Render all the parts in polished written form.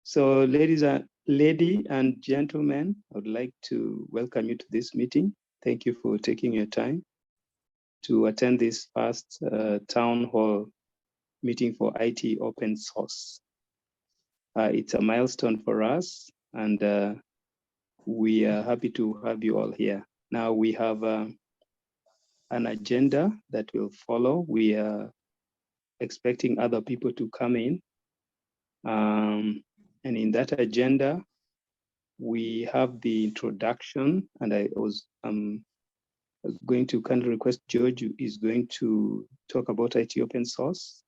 So lady and gentlemen, I would like to welcome you to this meeting. Thank you for taking your time to attend this first town hall meeting for IT open source. It's a milestone for us, and we are happy to have you all here. Now we have an agenda that will follow. We are expecting other people to come in. And in that agenda, we have the introduction, and I was going to kindly request George is going to talk about IT open source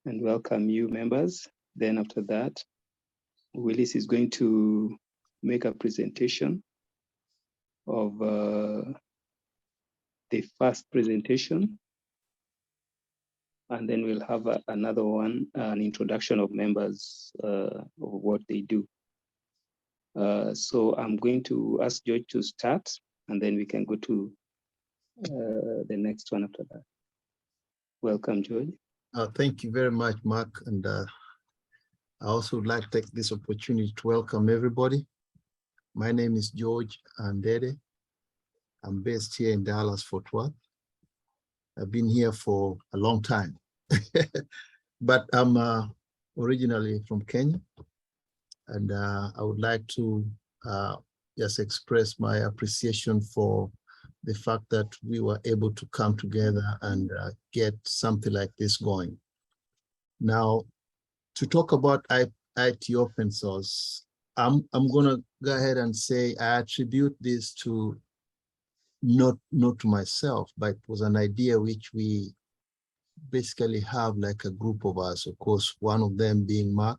and welcome you members. Then after that, Willis is going to make a presentation of the first presentation. And then we'll have another one, an introduction of members of what they do. So I'm going to ask George to start, and then we can go to the next one after that. Welcome, George. Thank you very much, Mark. And I also would like to take this opportunity to welcome everybody. My name is George Andede. I'm based here in Dallas, Fort Worth. I've been here for a long time, but I'm originally from Kenya. And I would like to just express my appreciation for the fact that we were able to come together and get something like this going. Now, to talk about IT open source, I'm gonna go ahead and say I attribute this to not to myself, but it was an idea which we basically have like a group of us, of course, one of them being Mark,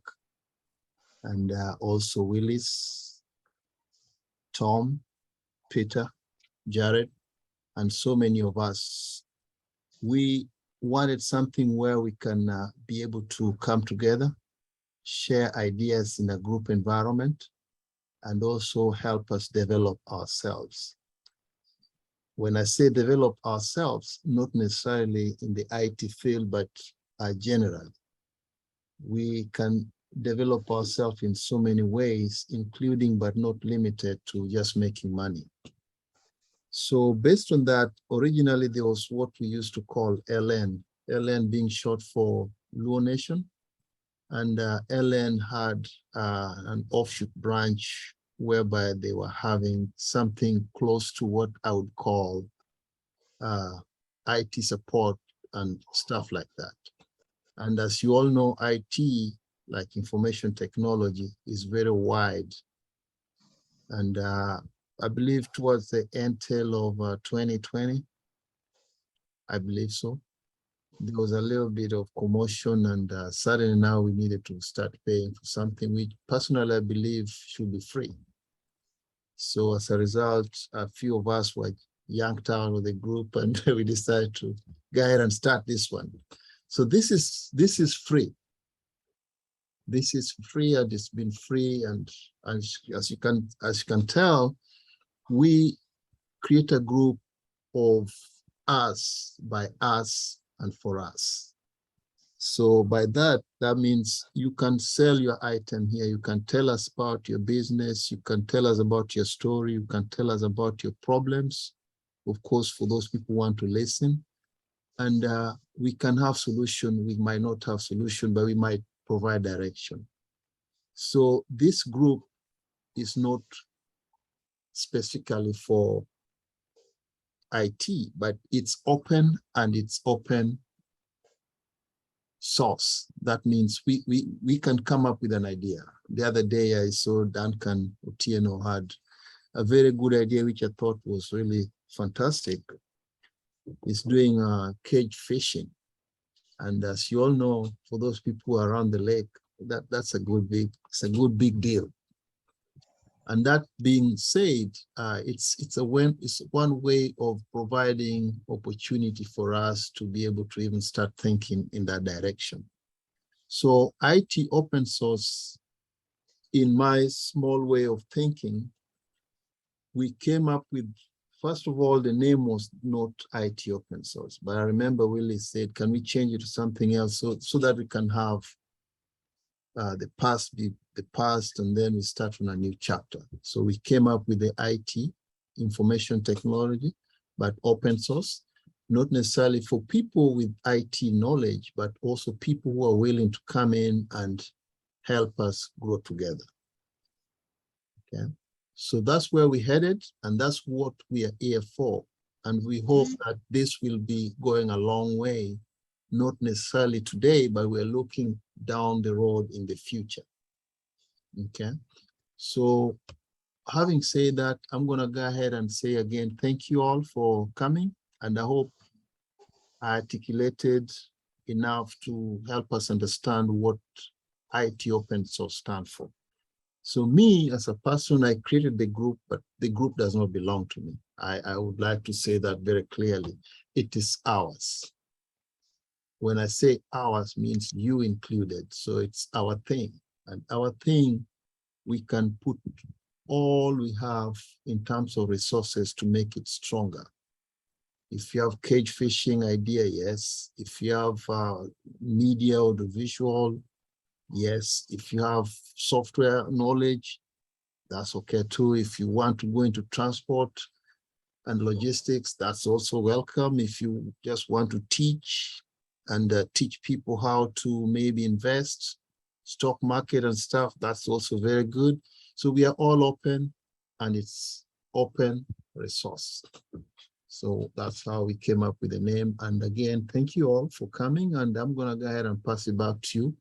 and also Willis, Tom, Peter, Jared, and so many of us. We wanted something where we can be able to come together, share ideas in a group environment, and also help us develop ourselves. When I say develop ourselves, not necessarily in the IT field, but generally. We can develop ourselves in so many ways, including but not limited to just making money. So based on that, originally there was what we used to call LN, LN being short for Luo Nation. And LN had an offshoot branch whereby they were having something close to what I would call IT support and stuff like that. And as you all know, IT, like information technology, is very wide. And I believe towards the end tail of 2020, I believe so. There was a little bit of commotion, and suddenly now we needed to start paying for something which personally I believe should be free. So as a result, a few of us were yanked out of the group, and we decided to go ahead and start this one. So this is free. This is free, and it's been free, and as you can tell, we create a group of us, by us, and for us. So by that means you can sell your item here. You can tell us about your business. You can tell us about your story. You can tell us about your problems. Of course, for those people who want to listen. And we can have solution. We might not have solution, but we might provide direction. So this group is not specifically for IT, but it's open, and it's open source. That means we can come up with an idea. The other day I saw Duncan Otieno had a very good idea, which I thought was really fantastic. He's doing cage fishing. And as you all know, for those people who are around the lake, it's a good big deal. And that being said, it's one way of providing opportunity for us to be able to even start thinking in that direction. So IT open source, in my small way of thinking, we came up with, first of all, the name was not IT open source, but I remember Willie said, can we change it to something else so that we can have the past be the past, and then we start on a new chapter. So we came up with the IT, information technology, but open source, not necessarily for people with IT knowledge, but also people who are willing to come in and help us grow together. Okay, so that's where we headed, and that's what we are here for. And we hope that this will be going a long way, not necessarily today, but we're looking down the road in the future. Okay, so having said that, I'm going to go ahead and say again, thank you all for coming, and I hope I articulated enough to help us understand what IT open source stands for. So me as a person, I created the group, but the group does not belong to me. I would like to say that very clearly. It is ours. When I say ours, means you included. So it's our thing. And our thing, we can put all we have in terms of resources to make it stronger. If you have cage fishing idea, yes. If you have media or the visual, yes. If you have software knowledge, that's okay too. If you want to go into transport and logistics, that's also welcome. If you just want to teach and teach people how to maybe invest, stock market and stuff, that's also very good. So we are all open, and it's open resource. So that's how we came up with the name. And again, thank you all for coming. And I'm going to go ahead and pass it back to you,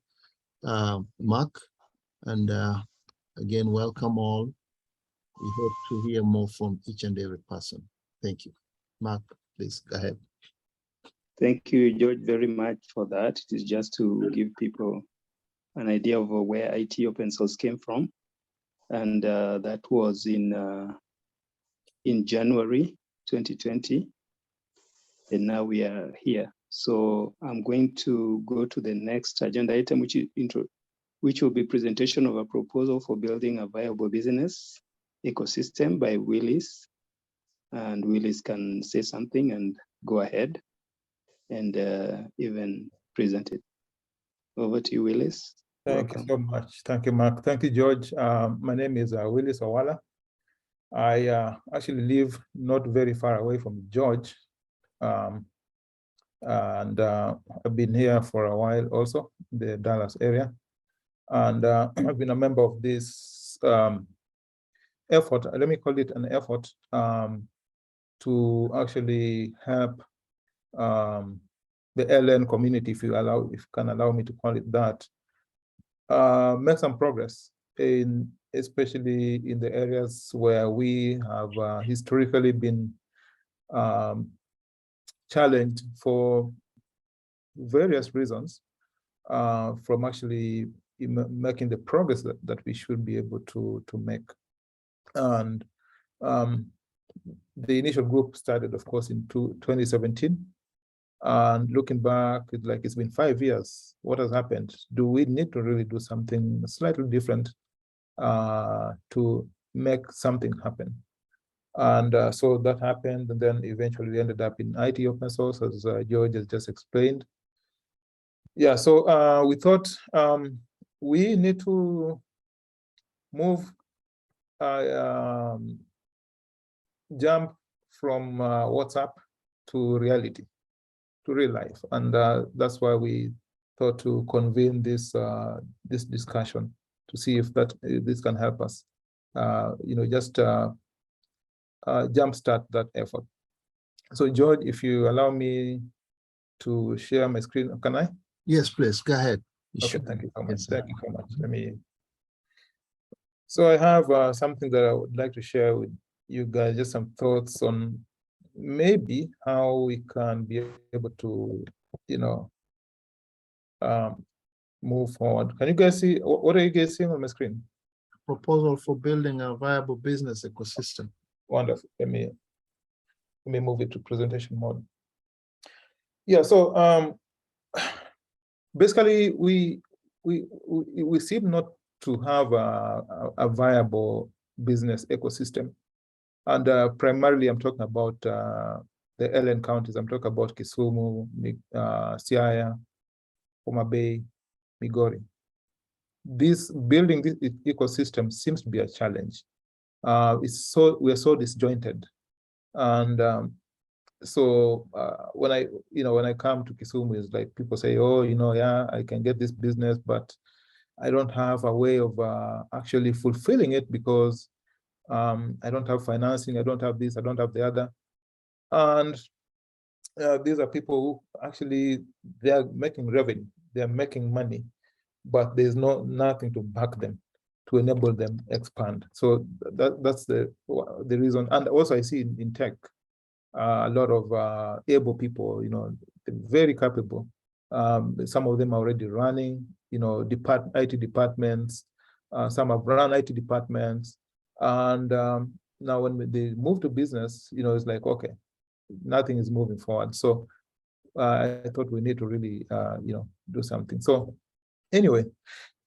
Mark. And again, welcome all. We hope to hear more from each and every person. Thank you. Mark, please go ahead. Thank you, George, very much for that. It is just to give people an idea of where IT open source came from. And that was in January 2020. And now we are here. So I'm going to go to the next agenda item, which will be presentation of a proposal for building a viable business ecosystem by Willis. And Willis can say something and go ahead and even present it. Over to you, Willis. Thank you so much. Thank you, Mark. Thank you, George. My name is Willis Owala. I actually live not very far away from George. And I've been here for a while also, the Dallas area. And I've been a member of this effort, let me call it an effort, to actually help the LN community, if you can allow me to call it that, make some progress, especially in the areas where we have historically been challenged for various reasons from actually making the progress that we should be able to make. And the initial group started, of course, in 2017. And looking back, it's been 5 years. What has happened? Do we need to really do something slightly different to make something happen? And so that happened, and then eventually we ended up in ITOpenSource, as George has just explained. Yeah, so we thought we need to move, jump from WhatsApp to reality, to real life, and that's why we thought to convene this this discussion to see if this can help us, just jumpstart that effort. So, George, if you allow me to share my screen, can I? Yes, please, go ahead. Okay, thank you so much. Yes, Thank you so much. So I have something that I would like to share with you guys, just some thoughts on maybe how we can be able to, move forward. Can you guys see, what are you guys seeing on my screen? Proposal for building a viable business ecosystem. Wonderful. Let me move it to presentation mode. Yeah, so basically we seem not to have a viable business ecosystem. And primarily I'm talking about the LN counties. I'm talking about Kisumu, Siaya, Homa Bay, Migori. Building this ecosystem seems to be a challenge. We're so disjointed. And so when I come to Kisumu, it's like people say, oh, yeah, I can get this business, but I don't have a way of actually fulfilling it because I don't have financing, I don't have this, I don't have the other. And these are people who actually, they are making revenue, they are making money, but there's nothing to back them, to enable them expand. So that's the reason. And also I see in tech, a lot of able people, very capable. Some of them are already running, IT departments. Some have run IT departments. And now when they move to business, it's like, okay, nothing is moving forward. So I thought we need to really, do something. So anyway,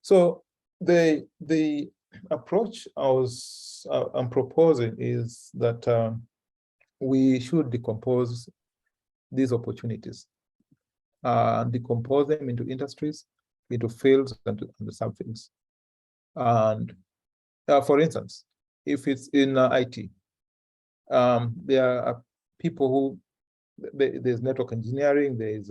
so the approach I'm proposing is that we should decompose these opportunities, decompose them into industries, into fields, and the subfields. And for instance, if it's in IT, there are people who, there's network engineering, there's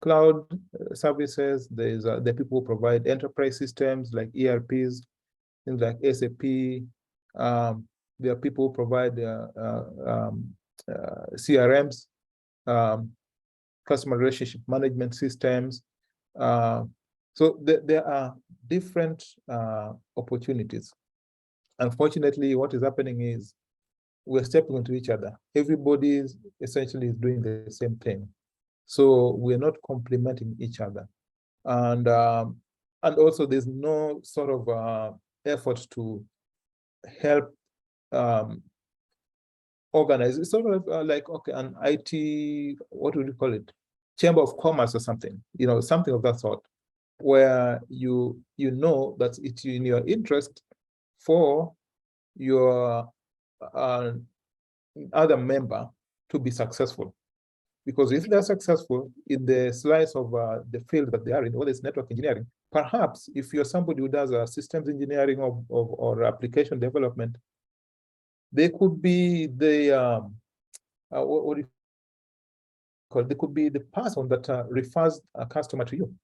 cloud services, there's the people who provide enterprise systems like ERPs, things like SAP. There are people who provide CRMs, customer relationship management systems. So there are different opportunities. Unfortunately, what is happening is we're stepping into each other. Everybody essentially is doing the same thing. So we're not complementing each other. And also there's no sort of effort to help organize. It's sort of like, okay, an IT, what would you call it? Chamber of Commerce or something, something of that sort, where you know that it's in your interest for your other member to be successful. Because if they're successful in the slice of the field that they are in, whether it's network engineering, perhaps if you're somebody who does systems engineering or application development, they could be the what do you call it? They could be the person that refers a customer to you.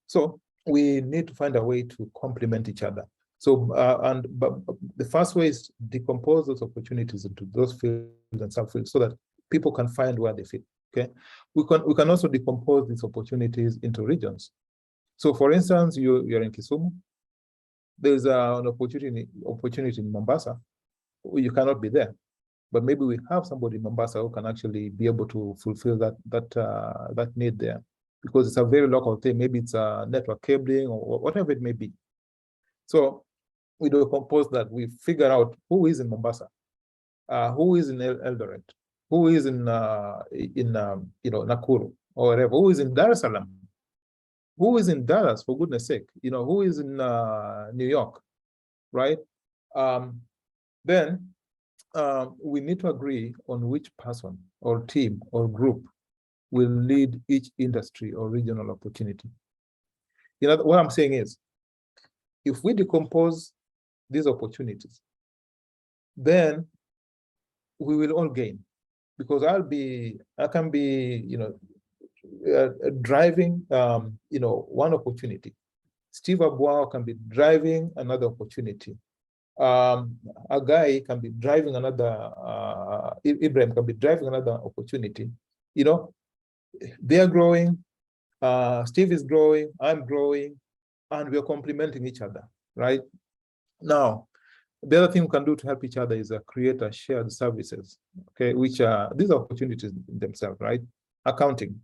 So we need to find a way to complement each other. So but the first way is decompose those opportunities into those fields and subfields so that people can find where they fit. Okay, we can also decompose these opportunities into regions. So, for instance, you're in Kisumu. There's an opportunity in Mombasa. You cannot be there, but maybe we have somebody in Mombasa who can actually be able to fulfill that need there, because it's a very local thing. Maybe it's a network cabling or whatever it may be. So we decompose that. We figure out who is in Mombasa, who is in Eldoret, who is in Nakuru or wherever, who is in Dar es Salaam, who is in Dallas, for goodness sake, who is in New York, right? Then we need to agree on which person or team or group will lead each industry or regional opportunity. What I'm saying is, if we decompose these opportunities, then we will all gain, because I can be, driving, one opportunity. Steve Abuao can be driving another opportunity. A guy can be driving another, Ibrahim can be driving another opportunity. They're growing, Steve is growing, I'm growing, and we're complementing each other, right? Now, the other thing we can do to help each other is create a shared services, okay, which are, these are opportunities themselves, right? Accounting.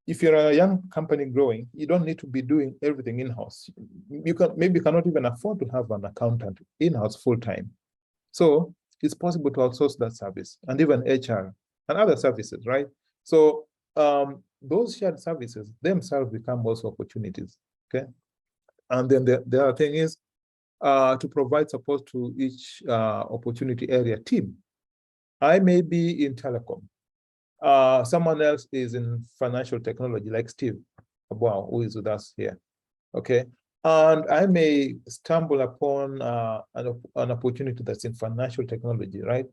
If you're a young company growing, you don't need to be doing everything in-house. You cannot even afford to have an accountant in-house full-time. So it's possible to outsource that service, and even HR and other services, right? So those shared services themselves become also opportunities, okay? And then the other thing is to provide support to each opportunity area team. I may be in telecom. Someone else is in financial technology, like Steve Abuao, who is with us here, okay? And I may stumble upon an opportunity that's in financial technology, right?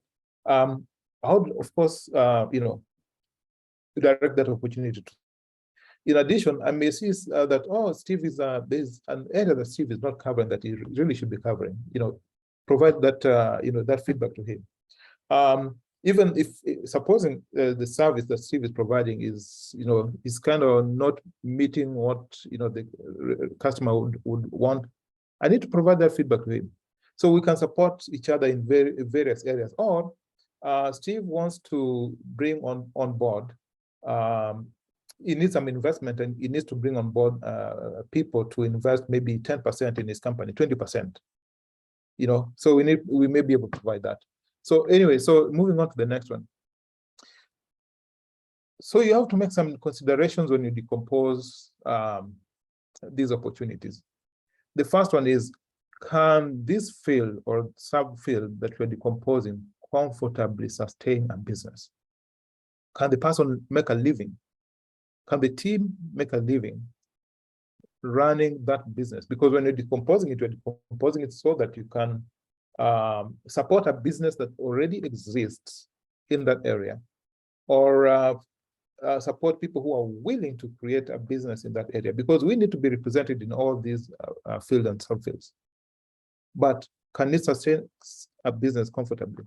I would, of course, direct that opportunity to. In addition, I may see that, oh, Steve is, there's an area that Steve is not covering that he really should be covering, provide that, that feedback to him. Even if, supposing the service that Steve is providing is, is kind of not meeting what, the customer would want, I need to provide that feedback to him. So we can support each other in various areas. Or Steve wants to bring on board, he needs some investment, and he needs to bring on board people to invest maybe 10% in his company, 20%. So we may be able to provide that. So anyway, so moving on to the next one. So you have to make some considerations when you decompose these opportunities. The first one is, can this field or subfield that we're decomposing comfortably sustain a business? Can the person make a living? Can the team make a living running that business? Because when you're decomposing it so that you can support a business that already exists in that area, or support people who are willing to create a business in that area, because we need to be represented in all these fields and subfields. But can it sustain a business comfortably?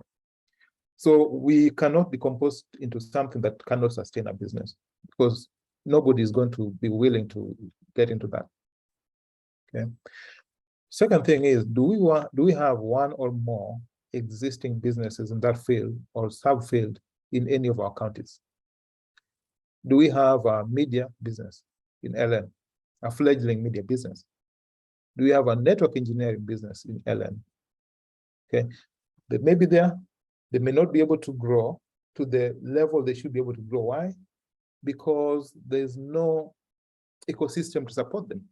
So we cannot decompose into something that cannot sustain a business, because nobody is going to be willing to get into that. Okay. Second thing is, do we have one or more existing businesses in that field or subfield in any of our counties? Do we have a media business in LN, a fledgling media business? Do we have a network engineering business in LN? Okay, they may be there. They may not be able to grow to the level they should be able to grow. Why? Because there's no ecosystem to support them.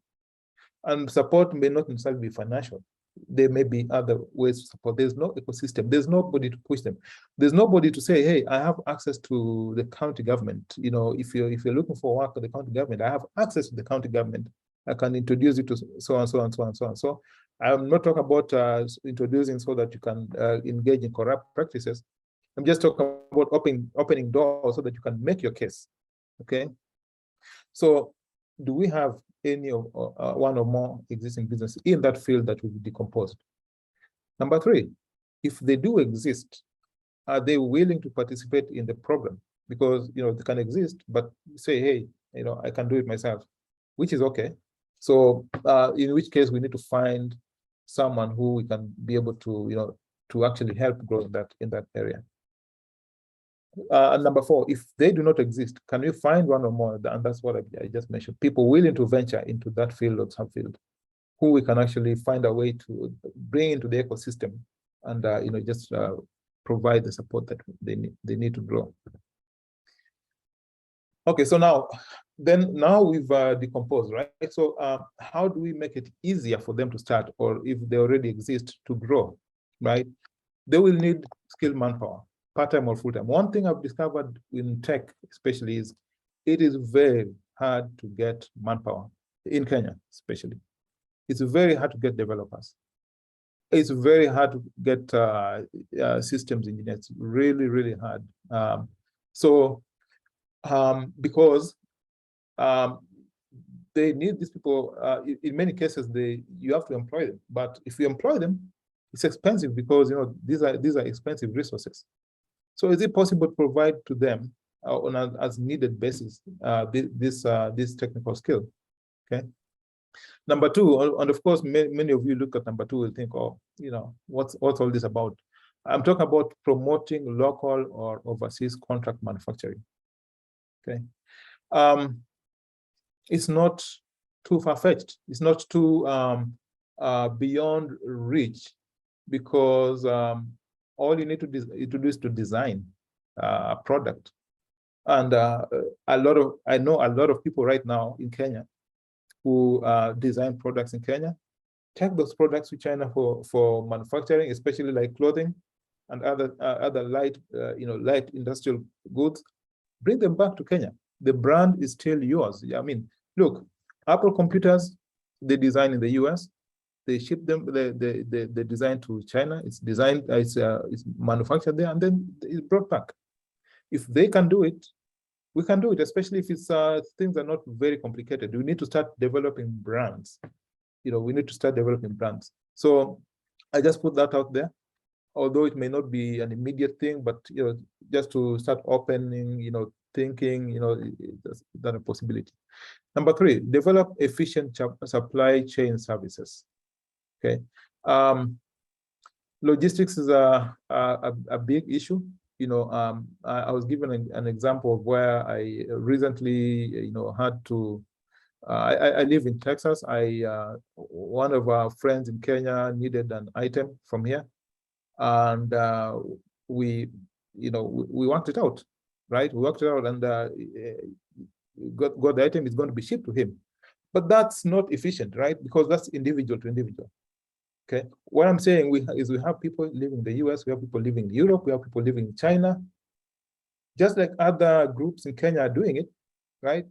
And support may not necessarily be financial. There may be other ways to support. There's no ecosystem. There's nobody to push them. There's nobody to say, hey, I have access to the county government. If you're looking for work with the county government, I have access to the county government. I can introduce you to so and so and so and so and so. I'm not talking about introducing so that you can engage in corrupt practices. I'm just talking about opening doors so that you can make your case. Okay. So do we have any of one or more existing businesses in that field that will be decomposed? Number three, if they do exist, are they willing to participate in the program? Because they can exist, but say, hey, I can do it myself, which is okay. So in which case we need to find someone who we can be able to to actually help grow in that area. And number 4, if they do not exist, can we find one or more? And that's what I just mentioned. People willing to venture into that field or subfield, who we can actually find a way to bring into the ecosystem, and just provide the support that they need to grow. Okay, so now we've decomposed, right? So how do we make it easier for them to start, or if they already exist, to grow, right? They will need skilled manpower, part-time or full-time. One thing I've discovered in tech especially is it is very hard to get manpower, in Kenya especially. It's very hard to get developers. It's very hard to get systems engineers, really, really hard. Because they need these people, in many cases, you have to employ them. But if you employ them, it's expensive because these are expensive resources. So is it possible to provide to them on an as needed basis this technical skill? Okay. Number 2, and of course, many of you look at number 2 and think, oh, what's all this about? I'm talking about promoting local or overseas contract manufacturing. Okay. It's not too far-fetched. It's not too beyond reach, because all you need to do is to design a product. And I know a lot of people right now in Kenya who design products in Kenya, take those products to China for manufacturing, especially like clothing and other light industrial goods. Bring them back to Kenya. The brand is still yours. I mean, look, Apple computers, they design in the US, they ship them, they design to China. It's designed, it's manufactured there, and then it's brought back. If they can do it, we can do it, especially if it's things are not very complicated. We need to start developing brands. We need to start developing brands. So I just put that out there, although it may not be an immediate thing, but just to start opening, thinking, that's a possibility. Number 3, develop efficient supply chain services. Okay, logistics is a big issue. I was given an example of where I recently, had to. I live in Texas. One of our friends in Kenya needed an item from here, and we worked it out, right? We worked it out, and got the item is going to be shipped to him. But that's not efficient, right? Because that's individual to individual. Okay. What I'm saying we have people living in the US, we have people living in Europe, we have people living in China. Just like other groups in Kenya are doing it, right?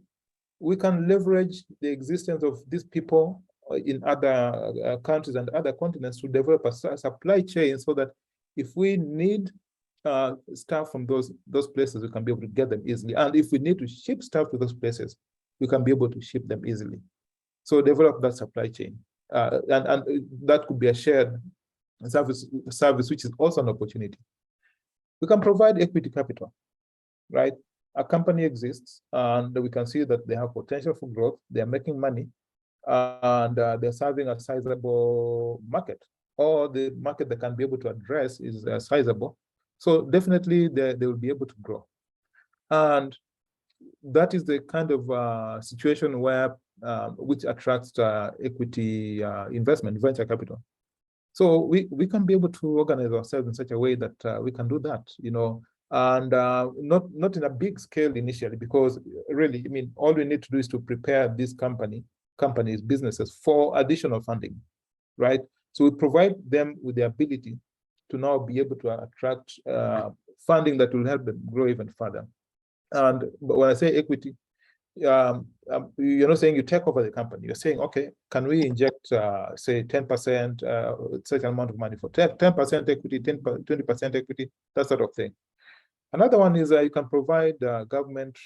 We can leverage the existence of these people in other countries and other continents to develop a supply chain, so that if we need stuff from those places, we can be able to get them easily. And if we need to ship stuff to those places, we can be able to ship them easily. So develop that supply chain. And that could be a shared service, which is also an opportunity. We can provide equity capital, right? A company exists, and we can see that they have potential for growth. They are making money, and they're serving a sizable market, or the market they can be able to address is sizable. So definitely they will be able to grow. And that is the kind of situation where which attracts equity investment, venture capital. So we can be able to organize ourselves in such a way that we can do that, and not in a big scale initially, because really, I mean, all we need to do is to prepare these companies, businesses for additional funding, right? So we provide them with the ability to now be able to attract funding that will help them grow even further. And when I say equity, you're not saying you take over the company. You're saying, okay, can we inject, say, 10%, certain amount of money for 10% equity, 20% equity, that sort of thing. Another one is you can provide government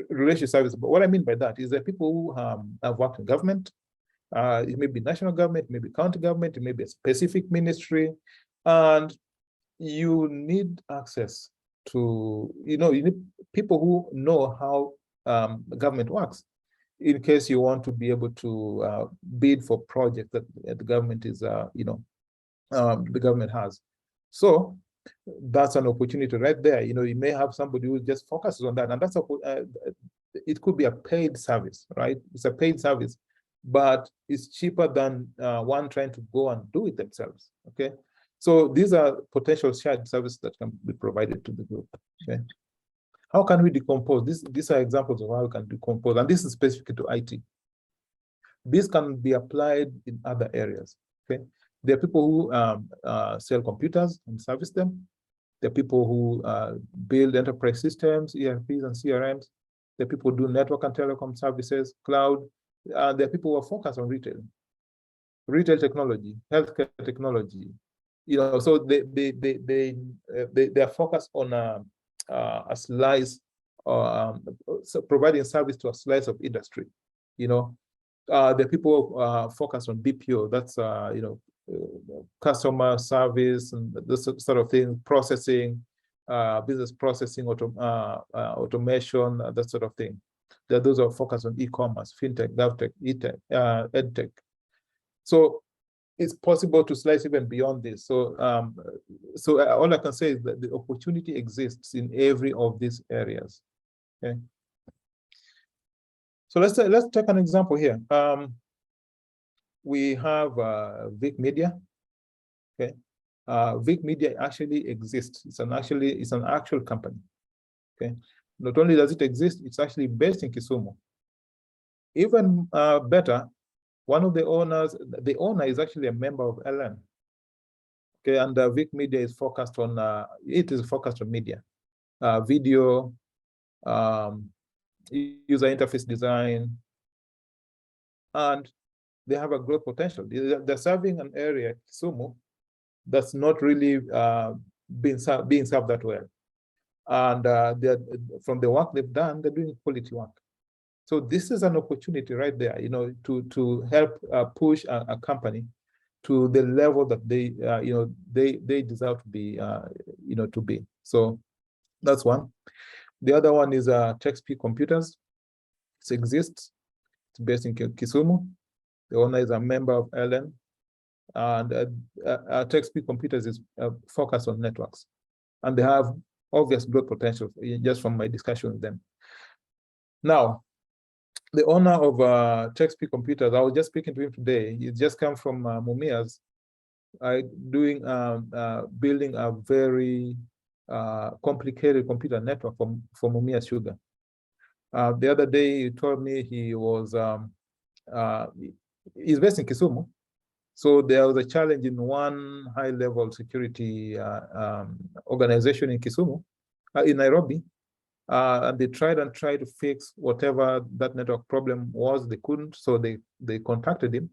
relationship service. But what I mean by that is that people who have worked in government, it may be national government, it may be county government, it may be a specific ministry, and you need access to, you need people who know how government works, in case you want to be able to bid for projects that the government is, the government has. So that's an opportunity right there. You know, you may have somebody who just focuses on that, and that's it could be a paid service, right? It's a paid service, but it's cheaper than one trying to go and do it themselves. Okay, so these are potential shared services that can be provided to the group. Okay, how can we decompose? These are examples of how we can decompose, and this is specific to IT. This can be applied in other areas. Okay, there are people who sell computers and service them. There are people who build enterprise systems, ERPs and CRMs. There are people who do network and telecom services, cloud. There are people who are focused on retail technology, healthcare technology. You know, so they are focused on a slice, so providing service to a slice of industry. You know, there are people focused on BPO. That's you know, customer service and this sort of thing, processing, business processing, automation, that sort of thing. Those are focused on e-commerce, fintech, govtech, edtech. So it's possible to slice even beyond this. So, all I can say is that the opportunity exists in every of these areas. Okay. So let's take an example here. We have Vic Media. Okay, Vic Media actually exists. It's an actual company. Okay, not only does it exist, it's actually based in Kisumu. Even better, one of the owners, the owner is actually a member of LN. Okay, and Vic Media is focused on media, video, user interface design, and they have a growth potential. They're serving an area, Kisumu, that's not really being served that well. And from the work they've done, they're doing quality work. So this is an opportunity right there, you know, to help push a company to the level that they, you know, they deserve to be, you know, to be. So that's one. The other one is TechSpeed Computers. It exists. It's based in Kisumu. The owner is a member of LN. And TechSpeed Computers is focused on networks. And they have obvious growth potential just from my discussion with them. Now, the owner of TechSpeed Computers, I was just speaking to him today. He just come from Mumias, building a very complicated computer network for Mumias Sugar. The other day, he told me he was, he's based in Kisumu. So there was a challenge in one high-level security organization in Kisumu, in Nairobi. And they tried to fix whatever that network problem was. They couldn't, so they contacted him.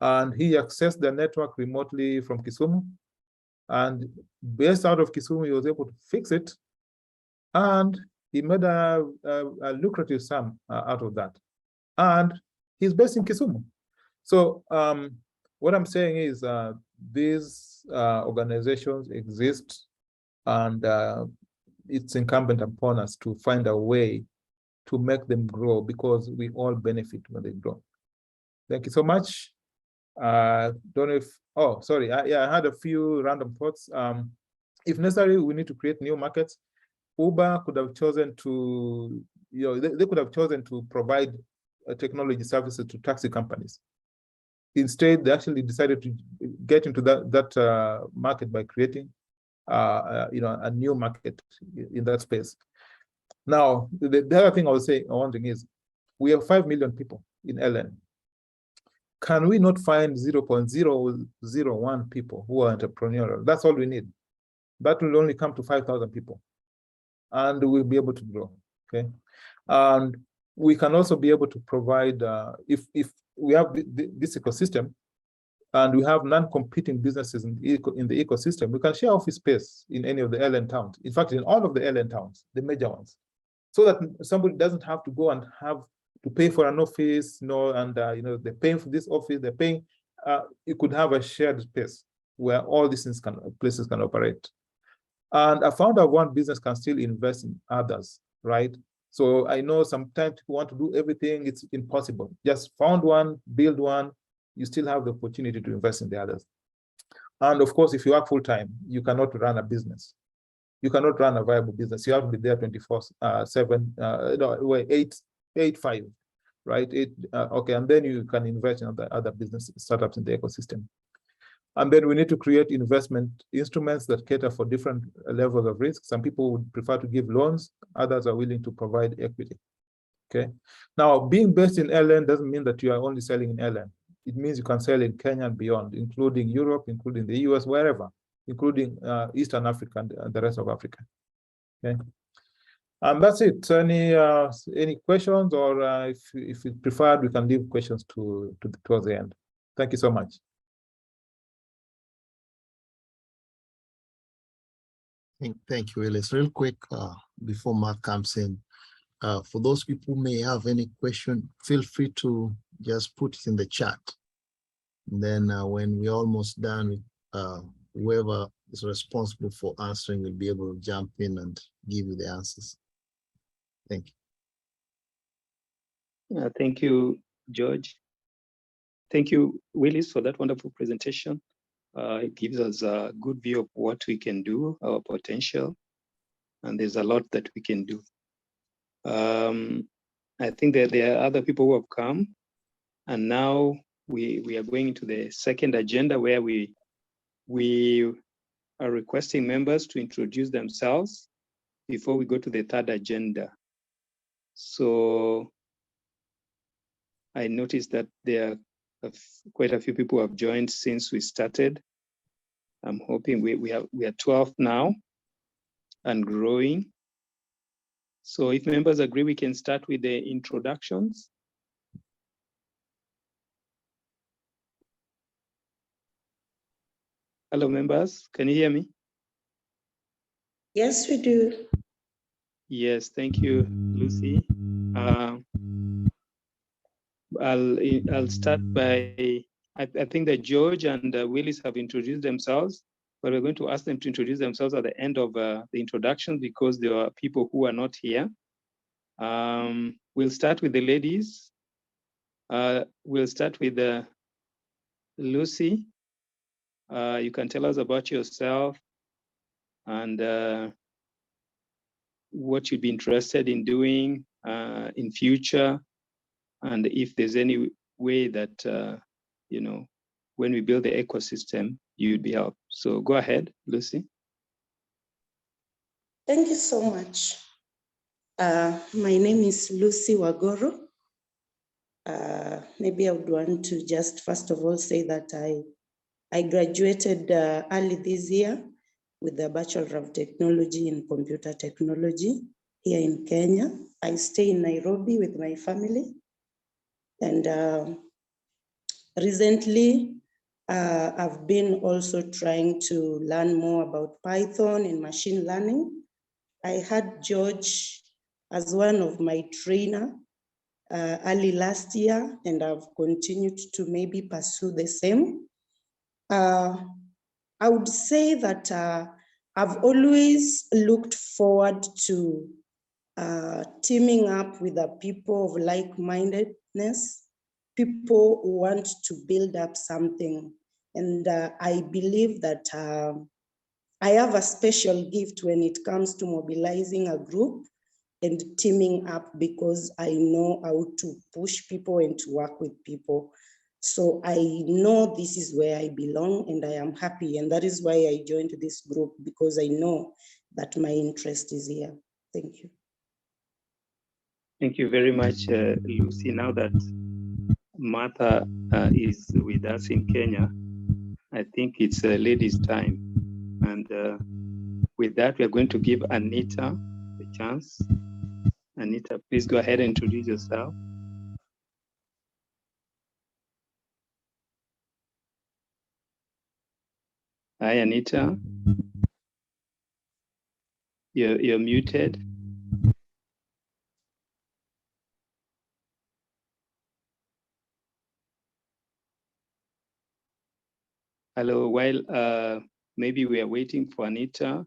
And he accessed the network remotely from Kisumu. And based out of Kisumu, he was able to fix it. And he made a lucrative sum out of that. And he's based in Kisumu. So what I'm saying is these organizations exist, and it's incumbent upon us to find a way to make them grow, because we all benefit when they grow. Thank you so much. Don't know if, oh, sorry, I had a few random thoughts. If necessary, we need to create new markets. Uber could have chosen to, you know, they could have chosen to provide technology services to taxi companies. Instead, they actually decided to get into that market by creating you know, a new market in that space. Now, the other thing I was wondering is, we have 5 million people in LN. Can we not find 0.001 people who are entrepreneurial? That's all we need. That will only come to 5,000 people, and we'll be able to grow. Okay, and we can also be able to provide if we have this ecosystem, and we have non-competing businesses in the ecosystem, we can share office space in any of the LN towns. In fact, in all of the LN towns, the major ones, so that somebody doesn't have to go and have to pay for an office, you know, and you know, they're paying for this office, they're paying. You could have a shared space where all these places can operate. And a founder of one business can still invest in others, right? So I know sometimes people want to do everything, it's impossible. Just found one, build one, you still have the opportunity to invest in the others. And of course, if you work full-time, you cannot run a business. You cannot run a viable business. You have to be there 8/5, right? Okay, and then you can invest in other business startups in the ecosystem. And then we need to create investment instruments that cater for different levels of risk. Some people would prefer to give loans, others are willing to provide equity. Okay. Now, being based in LN doesn't mean that you are only selling in LN. It means you can sell in Kenya and beyond, including Europe, including the US, wherever, including Eastern Africa and the rest of Africa. Okay. And that's it. So any questions, or if you prefer, we can leave questions towards the end. Thank you so much. Thank you, Willis. Real quick, before Mark comes in, for those people who may have any question, feel free to just put it in the chat. And then when we're almost done, whoever is responsible for answering will be able to jump in and give you the answers. Thank you. Thank you, George. Thank you, Willis, for that wonderful presentation. It gives us a good view of what we can do, our potential, and there's a lot that we can do. I think that there are other people who have come, and now we are going into the second agenda where we are requesting members to introduce themselves before we go to the third agenda. So I noticed that there are quite a few people who have joined since we started. I'm hoping we are 12 now and growing. So if members agree, we can start with the introductions. Hello, members. Can you hear me? Yes, we do. Yes, thank you, Lucy. I'll start by, I think that George and Willis have introduced themselves, but we're going to ask them to introduce themselves at the end of the introduction because there are people who are not here. We'll start with the ladies. We'll start with Lucy. You can tell us about yourself and what you'd be interested in doing in future, and if there's any way that, you know, when we build the ecosystem, you'd be helped. So go ahead, Lucy. Thank you so much. My name is Lucy Wagoro. Maybe I would want to just first of all say that I graduated early this year with a Bachelor of Technology in Computer Technology here in Kenya. I stay in Nairobi with my family. And recently, I've been also trying to learn more about Python and machine learning. I had George as one of my trainer early last year, and I've continued to maybe pursue the same. I would say that I've always looked forward to teaming up with the people of like-mindedness, people who want to build up something. And I believe that I have a special gift when it comes to mobilizing a group and teaming up, because I know how to push people and to work with people. So I know this is where I belong and I am happy. And that is why I joined this group, because I know that my interest is here. Thank you. Thank you very much, Lucy. Now that Martha is with us in Kenya, I think it's a ladies' time. And with that, we are going to give Anita the chance. Anita, please go ahead and introduce yourself. Hi, Anita. You're muted. Hello, while maybe we are waiting for Anita,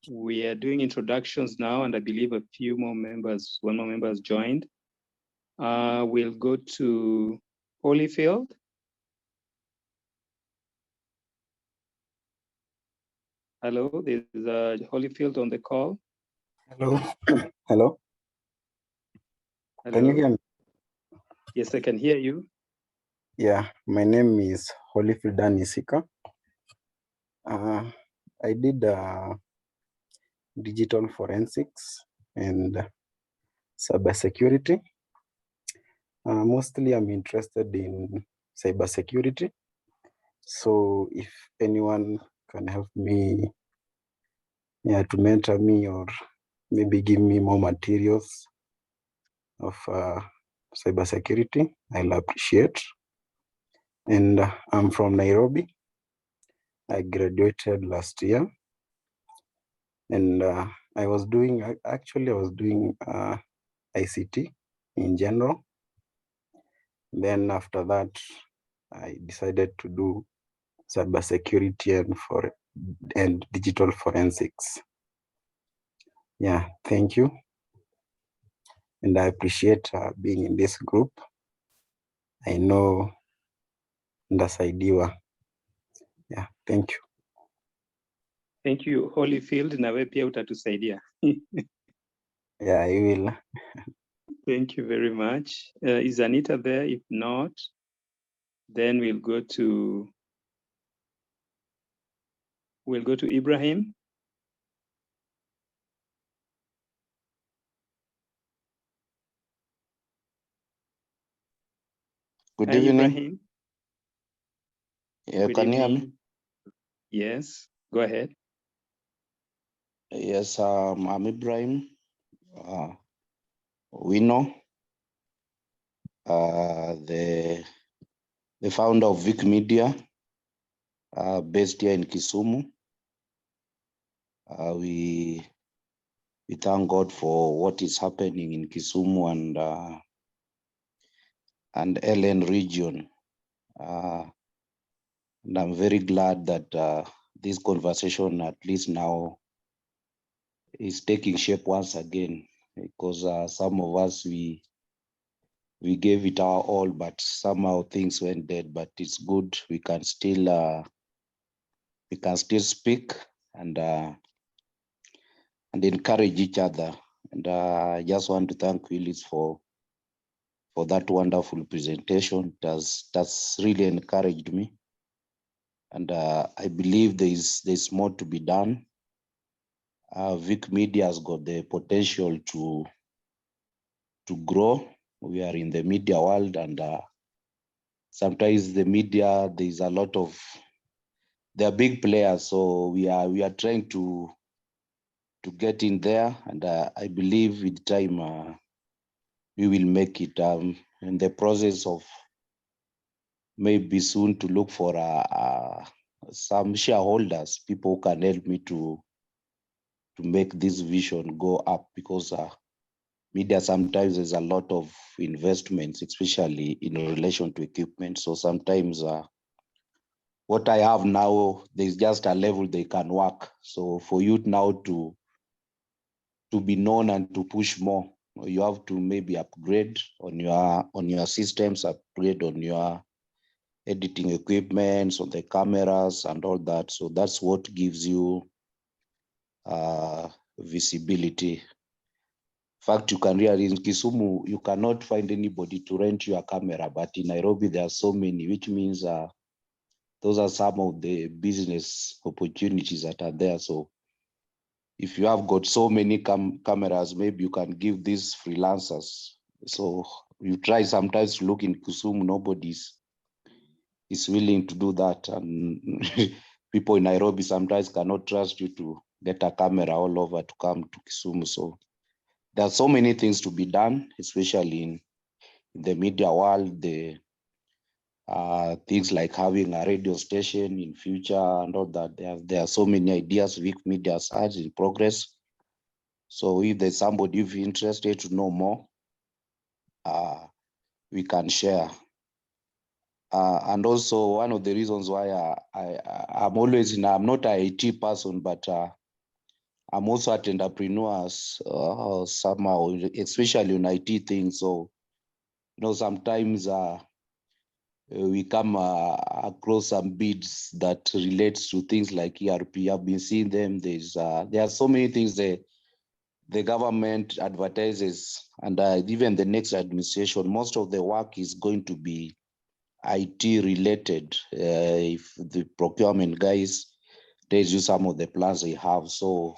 we are doing introductions now, and I believe a few more members, one more member has joined. We'll go to Holyfield. Hello, there's Holyfield on the call. Hello. Hello. Hello. Can you hear me? Yes, I can hear you. Yeah, my name is Holyfield Anisika. I did digital forensics and cybersecurity. Mostly I'm interested in cybersecurity. So if anyone can help me to mentor me or maybe give me more materials of cybersecurity, I'll appreciate. And I'm from Nairobi. I graduated last year. And I was doing ICT in general. Then after that, I decided to do cybersecurity and digital forensics. Yeah, thank you. And I appreciate being in this group. I know ndasaidiwa. Yeah, thank you. Thank you, Holyfield. Na wewe pia utatusaidia. Yeah, I will. Thank you very much. Is Anita there? If not, then we'll go to Ibrahim. Good Hi, evening. Ibrahim. Yeah, Good can you hear me? evening. Yes, go ahead. Yes, I'm Ibrahim. We know the founder of Vic Media, based here in Kisumu. We thank God for what is happening in Kisumu and LN region. And I'm very glad that this conversation, at least now, is taking shape once again, because some of us, we gave it our all, but somehow things went dead. But it's good, we can still speak and encourage each other. And I just want to thank Willis for that wonderful presentation. That's really encouraged me, and I believe there's more to be done. Vic Media has got the potential to grow. We are in the media world, and sometimes the media, there's a lot of, they're big players, so we are trying to get in there, and I believe with time we will make it. In the process of maybe soon to look for some shareholders, people who can help me to make this vision go up, because media sometimes there's a lot of investments, especially in relation to equipment. So sometimes what I have now, there's just a level they can work. So for you now to be known and to push more, you have to maybe upgrade on your systems, upgrade on your editing equipment, on the cameras and all that. So that's what gives you visibility. In fact, you can realize in Kisumu, you cannot find anybody to rent your camera, but in Nairobi, there are so many, which means those are some of the business opportunities that are there. So if you have got so many cameras, maybe you can give these freelancers. So you try sometimes to look in Kisumu, nobody is willing to do that. And people in Nairobi sometimes cannot trust you to get a camera all over to come to Kisumu. So there are so many things to be done, especially in the media world, the things like having a radio station in future and all that. There are so many ideas Vic Media has in progress. So if there's somebody who's interested to know more, we can share. And also one of the reasons why I'm always I'm not an IT person, but I'm also an entrepreneur somehow, especially on IT things. So, sometimes we come across some bids that relates to things like ERP. I've been seeing them. There are so many things the government advertises, and even the next administration, most of the work is going to be IT related. If the procurement guys tells you some of the plans they have. So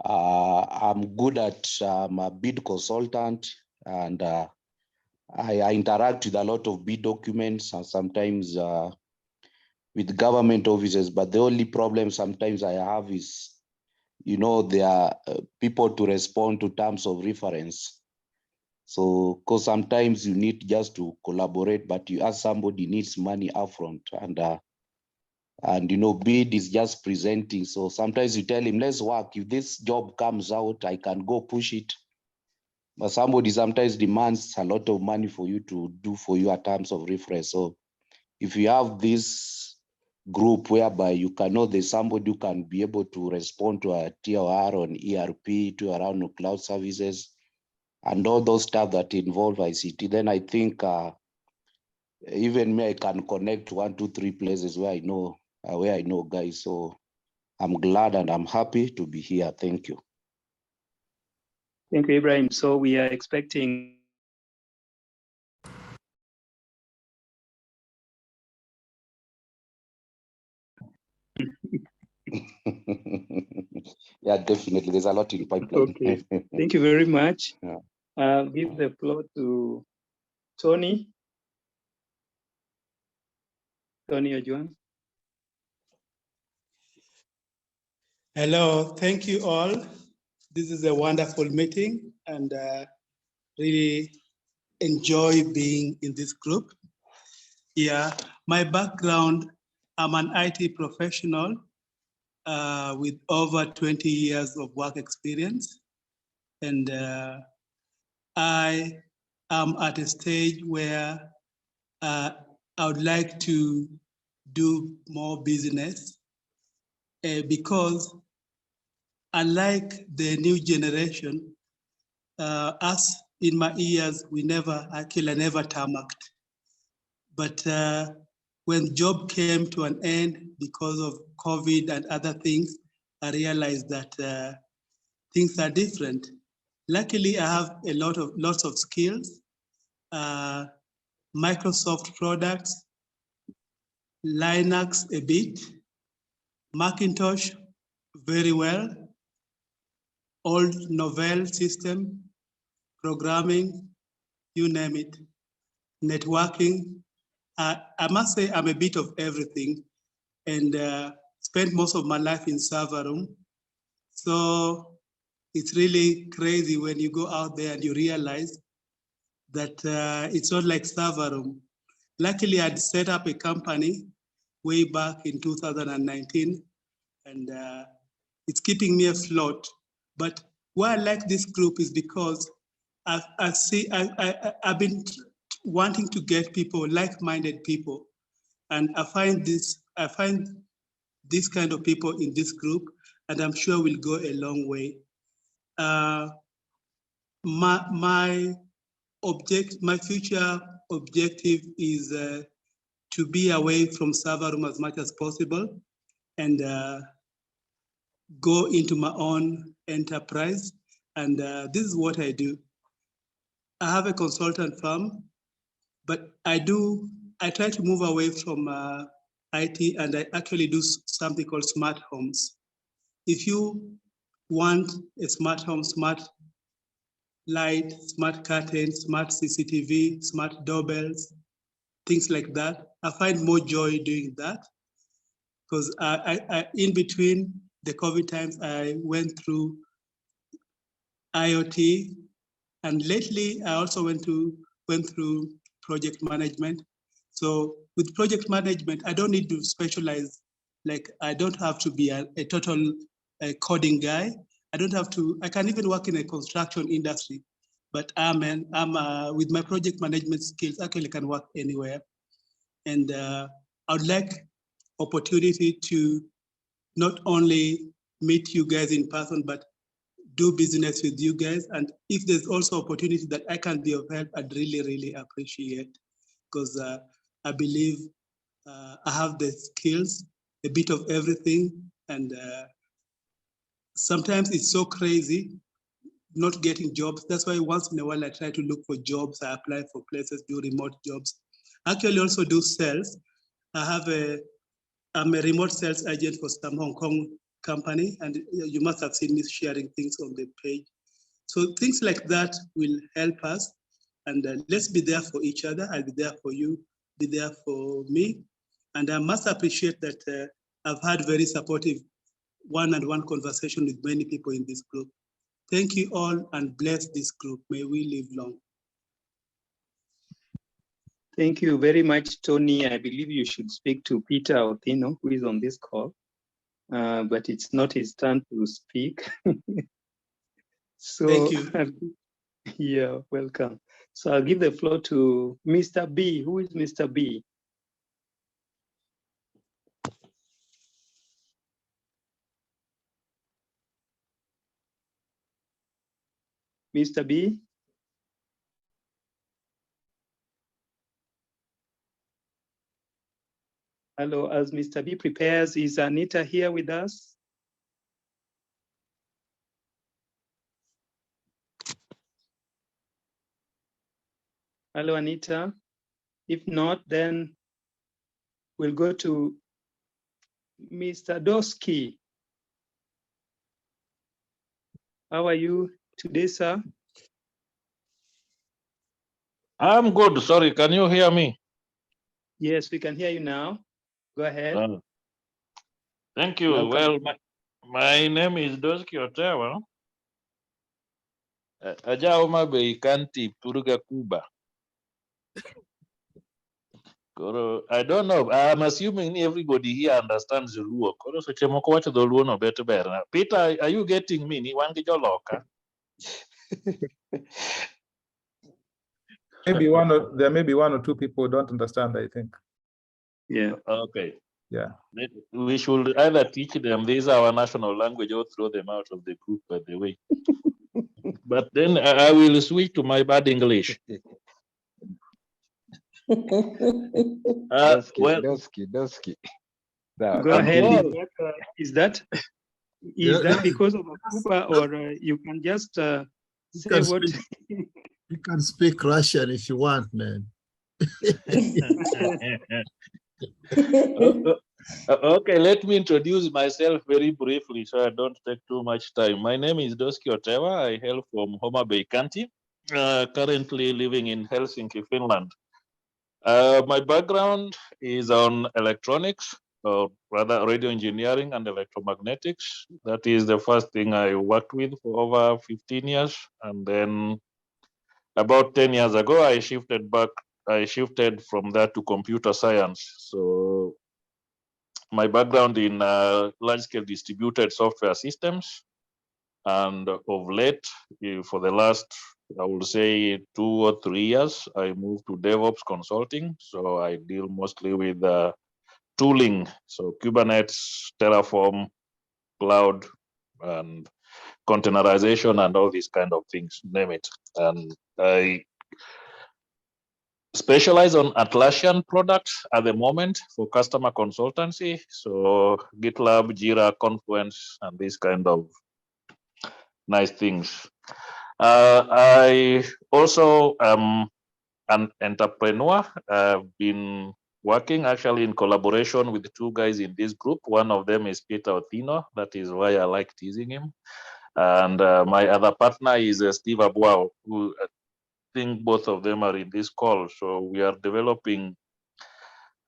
I'm good at, I'm a bid consultant, and I interact with a lot of bid documents and sometimes with government offices, but the only problem sometimes I have is, there are people to respond to terms of reference. So, because sometimes you need just to collaborate, but you ask somebody needs money upfront, and bid is just presenting. So sometimes you tell him, let's work. If this job comes out, I can go push it. But somebody sometimes demands a lot of money for you to do for you at terms of reference. So if you have this group whereby you can know there's somebody who can be able to respond to a TOR on ERP, to around cloud services, and all those stuff that involve ICT, then I think even me, I can connect 1, 2, 3 places where I know guys. So I'm glad and I'm happy to be here. Thank you. Thank you, Ibrahim. So we are expecting Yeah, definitely. There's a lot in pipeline. Okay, thank you very much. Yeah. I'll give the floor to Tony. Tony Ojuan. Hello, thank you all. This is a wonderful meeting, and really enjoy being in this group. Yeah, my background, I'm an IT professional with over 20 years of work experience. And I am at a stage where I would like to do more business because unlike the new generation, us in my years, I never tarmacked. But when job came to an end because of COVID and other things, I realized that things are different. Luckily, I have lots of skills, Microsoft products, Linux a bit, Macintosh very well, old Novell system, programming, you name it, networking. I must say I'm a bit of everything, and spent most of my life in server room. So it's really crazy when you go out there and you realize that it's not like server room. Luckily, I'd set up a company way back in 2019, and it's keeping me afloat. But why I like this group is because I've been wanting to get people, like-minded people, and I find this kind of people in this group, and I'm sure we'll go a long way. My future objective is to be away from server room as much as possible and go into my own enterprise. And this is what I do. I have a consultant firm, but I try to move away from IT, and I actually do something called smart homes. If you want a smart home, smart light, smart curtains, smart CCTV, smart doorbells, things like that, I find more joy doing that because in between the COVID times, I went through IoT, and lately I also went through project management. So with project management, I don't need to specialize. Like I don't have to be a total coding guy. I can even work in a construction industry, but with my project management skills, actually can work anywhere. And I would like opportunity to not only meet you guys in person, but do business with you guys. And if there's also opportunity that I can be of help, I'd really, really appreciate, because I believe I have the skills, a bit of everything. And sometimes it's so crazy not getting jobs. That's why once in a while I try to look for jobs. I apply for places, do remote jobs. Actually also do sales. I'm a remote sales agent for some Hong Kong company, and you must have seen me sharing things on the page. So things like that will help us, and let's be there for each other. I'll be there for you, be there for me. And I must appreciate that I've had very supportive one-on-one conversation with many people in this group. Thank you all and bless this group. May we live long. Thank you very much, Tony. I believe you should speak to Peter Othino, who is on this call, but it's not his turn to speak. So, Thank you. Yeah, welcome. So I'll give the floor to Mr. B. Who is Mr. B? Mr. B? Hello, as Mr. B prepares, is Anita here with us? Hello, Anita. If not, then we'll go to Mr. Dosky. How are you today, sir? I'm good. Sorry, can you hear me? Yes, we can hear you now. Go ahead. Thank you. Welcome. Well, my name is Doski Otewa. Ajauma be kanti Puruga Kuba. I don't know. I'm assuming everybody here understands the Luo. Koro so chemoko wacho the Luo no better better. Peter, are you getting me? Ni wangi joloka? There may be one or two people who don't understand, I think. Yeah. Okay. Yeah. We should either teach them this is our national language or throw them out of the group, by the way. But then I will switch to my bad English. Dosky. Go ahead. Is that because of Akuba, or you can just say what? You can speak Russian if you want, man. Okay, let me introduce myself very briefly so I don't take too much time. My name is Doski Otewa. I hail from Homa Bay County, currently living in Helsinki, Finland. My background is on electronics, or rather radio engineering and electromagnetics. That is the first thing I worked with for over 15 years. And then about 10 years ago, I shifted from that to computer science. So my background in large-scale distributed software systems, and of late, for the last, I would say 2 or 3 years, I moved to DevOps consulting. So I deal mostly with tooling, so Kubernetes, Terraform, cloud, and containerization, and all these kind of things, name it. And I specialize on Atlassian products at the moment for customer consultancy. So GitLab, Jira, Confluence, and these kind of nice things. I also am an entrepreneur. I've been working actually in collaboration with 2 guys in this group. One of them is Peter Othino. That is why I like teasing him. And my other partner is Steve Abuao, who I think both of them are in this call. So we are developing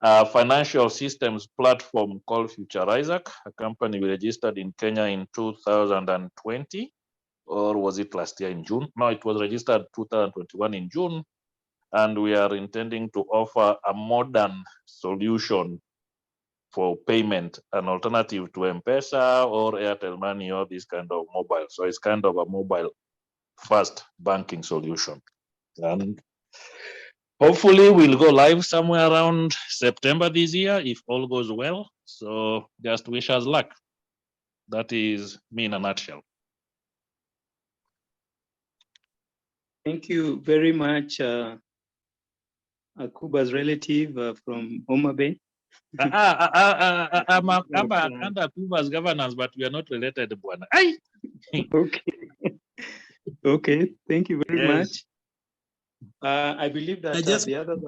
a financial systems platform called Future Isaac, a company we registered in Kenya in 2020, or was it last year in June? No, it was registered 2021 in June. And we are intending to offer a modern solution for payment, an alternative to M-Pesa or Airtel Money or this kind of mobile. So it's kind of a mobile first banking solution. And hopefully we'll go live somewhere around September this year if all goes well. So just wish us luck. That is me in a nutshell. Thank you very much, Kuba's relative from Homa Bay. I'm under Kuba's governance, but we are not related, Bwana. Aye. Okay. Okay, thank you very Yes. much. I believe that the others.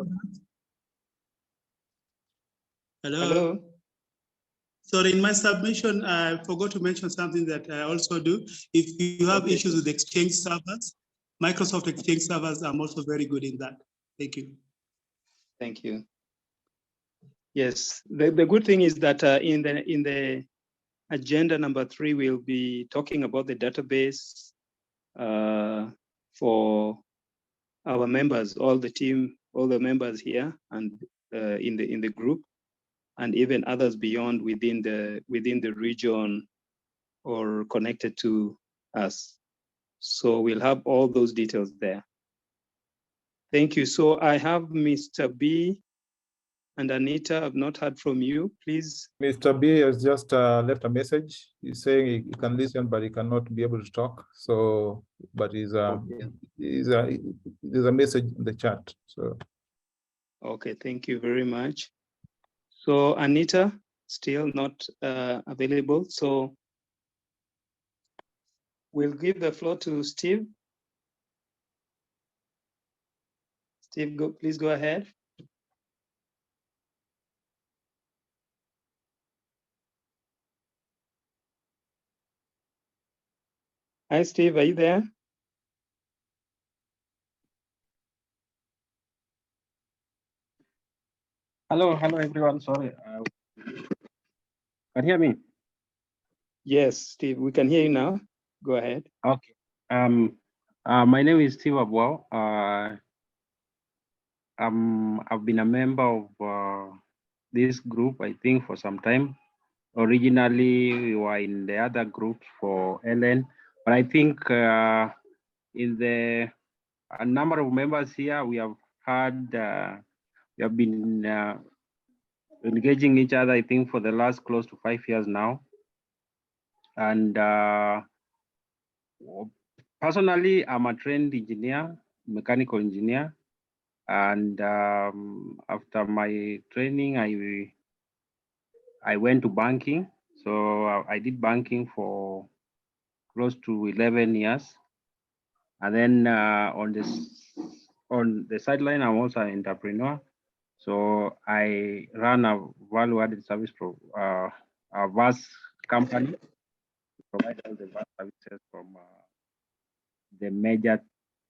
Hello. Sorry, in my submission, I forgot to mention something that I also do. If you have issues with Exchange servers, Microsoft Exchange servers, I'm also very good in that. Thank you. Thank you. Yes, the good thing is that in the agenda number 3, we'll be talking about the database for our members, all the members here and in the group, and even others beyond within the region or connected to us. So we'll have all those details there. Thank you. So I have Mr. B and Anita. I've not heard from you. Please. Mr. B has just left a message. He's saying he can listen, but he cannot be able to talk. So, but there's a message in the chat. So. Okay, thank you very much. So Anita, still not available. So we'll give the floor to Steve. Steve, please go ahead. Hi, Steve, are you there? Hello everyone. Sorry, can you hear me? Yes, Steve, we can hear you now. Go ahead. Okay. My name is Steve Abwao. I've been a member of this group, I think, for some time. Originally, we were in the other groups for LN, but I think in a number of members here, we have had, we have been engaging each other, I think, for the last close to 5 years now. And personally, I'm a trained engineer, mechanical engineer. And after my training, I went to banking. So I did banking for close to 11 years. And then on the sideline, I'm also an entrepreneur. So I run a value-added service a vast company, provide all the vast services from the major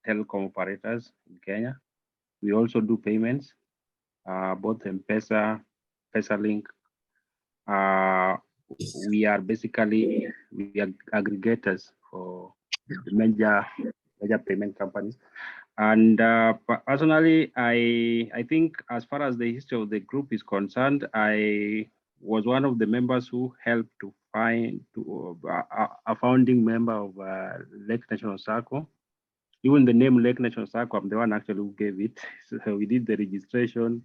telecom operators in Kenya. We also do payments, both M-Pesa, PesaLink. We are basically aggregators for the major payment companies. And personally, I think as far as the history of the group is concerned, I was one of the members who helped to find a founding member of Lake National Circle. Even the name Lake National Circle, I'm the one actually who gave it. So we did the registration,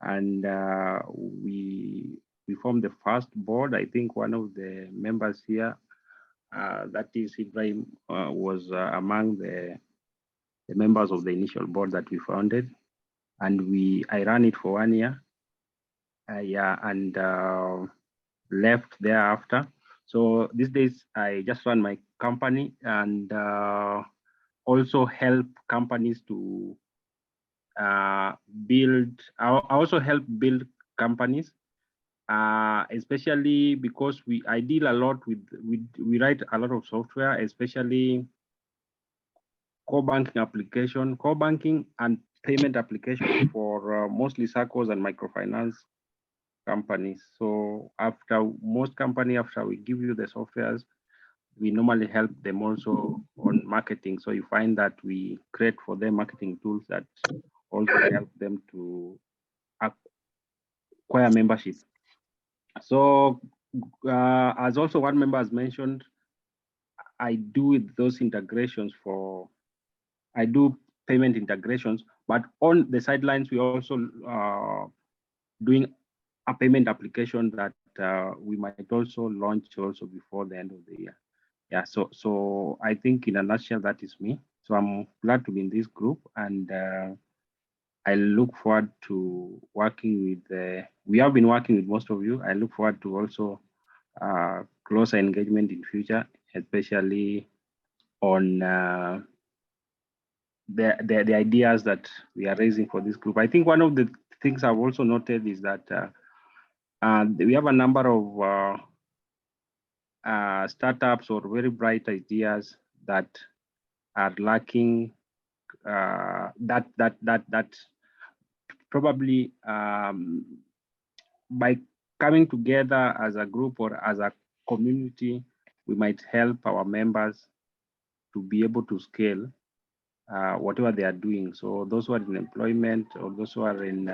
and we formed the first board. I think one of the members here, that is Ibrahim, was among the members of the initial board that we founded, and I ran it for 1 year, and left thereafter. So these days I just run my company and also help companies to build. I also help build companies, especially because I deal a lot we write a lot of software, especially core banking and payment application for mostly SACCOs and microfinance companies. So after we give you the softwares, we normally help them also on marketing. So you find that we create for them marketing tools that also help them to acquire membership. So as also one member has mentioned, I do those integrations I do payment integrations, but on the sidelines, we also doing a payment application that we might also launch also before the end of the year. Yeah, so I think in a nutshell, that is me. So I'm glad to be in this group, and I look forward to working with, we have been working with most of you. I look forward to also closer engagement in future, especially on the ideas that we are raising for this group. I think one of the things I've also noted is that we have a number of startups or very bright ideas that are lacking that probably by coming together as a group or as a community, we might help our members to be able to scale whatever they are doing. So those who are in employment or those who are in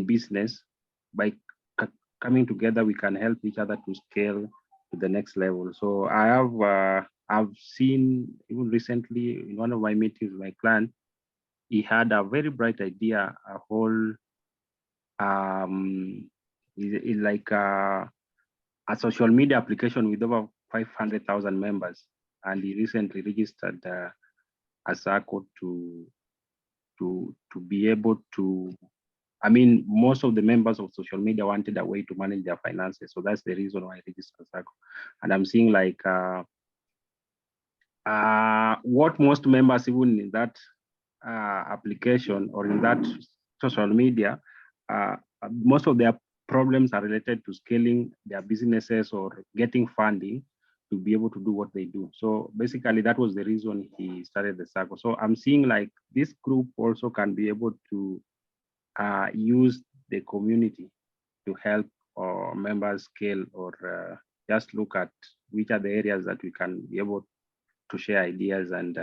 business, by coming together, we can help each other to scale to the next level. So I have I've seen even recently in one of my meetings with my client, he had a very bright idea, a whole is like a social media application with over 500,000 members, and he recently registered a circle to be able to. I mean, most of the members of social media wanted a way to manage their finances, so that's the reason why I registered circle. And I'm seeing like what most members even in that application or in that social media, most of their problems are related to scaling their businesses or getting funding to be able to do what they do. So basically that was the reason he started the circle. So I'm seeing like this group also can be able to use the community to help members scale or just look at which are the areas that we can be able to share ideas and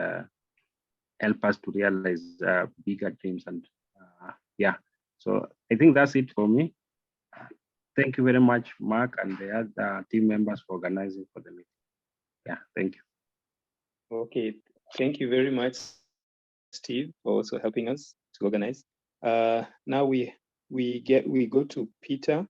help us to realize bigger dreams. And yeah, so I think that's it for me. Thank you very much, Mark, and the other team members for organizing for the meeting. Yeah, thank you. Okay, thank you very much, Steve, for also helping us to organize. Now we go to Peter.